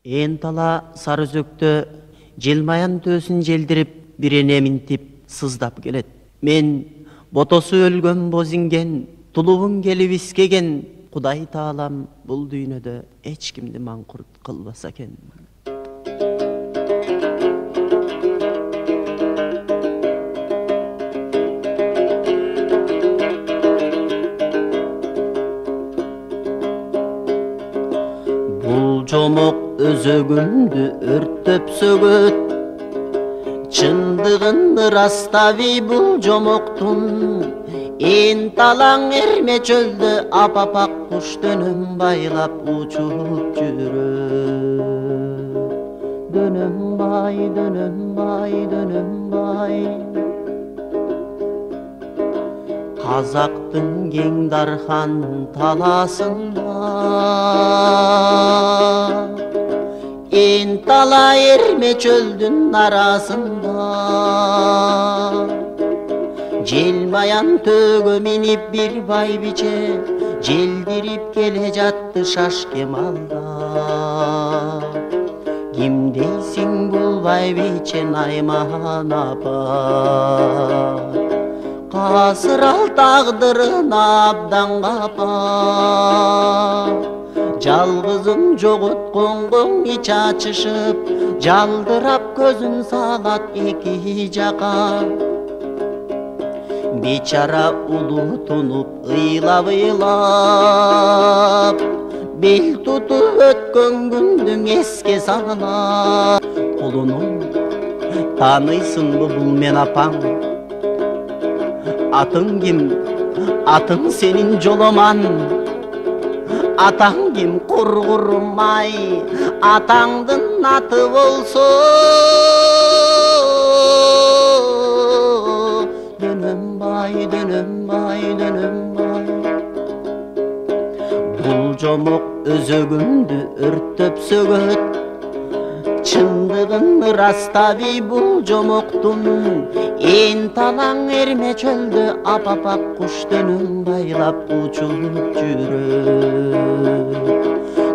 Ентала сары өзөктө жылмаян төсүн желдирип бирене минтип сыздап келет. Мен ботосу өлгөн бозинген, тулубун келип искеген, Кудай таалам бул дүйнөдө эч кимди маңкурт кылбаса экен. Бул жомок өзөгүмдү өрттөп сөгөт, чындыгын ырастаби бул жомоктун. Энталаң эрме чөлдө апапак куш дөнөм байлап учуп жүрөт. Дөнөм бай, дөнөм бай, дөнөм бай. Казактын кең дархан таласында Энтала эрме чөлдүн арасында Желмаян төгө минип бир байбиче желдирип келе жатты шашкемалда. Ким дейсиң бул байбиче Найман апа? Касырал тагдырына абдан капа. Жалгызын жоготконгон ич ачышып, жалдырап көзүн салат эки жака. Бичара улуу тунуп ыйлап, бел тутуп өткөн күндүн эске салат. Кулунум, тааныйсыңбы бул мен апаң? Атың ким? Атың сенин Жоломан. Атаң ким? Кургурмай. Атаңдын аты болсо Дөнөм бай, дөнөм бай, дөнөм бай. Бул жомок өзөгүмдү өрттөп сөгөт, чындыгын ырастаби бул жомоктун. Энталаң эрме чөлдө апапак куш дөнөм байлап учуп жүрөт.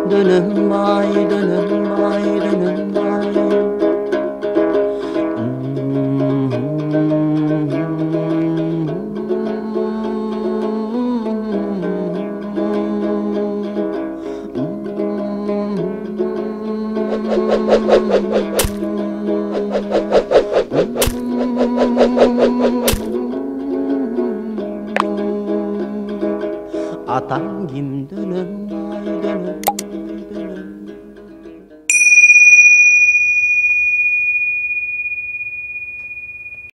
Дөнөм бай, дөнөм бай, дөнөм бай. Thank you.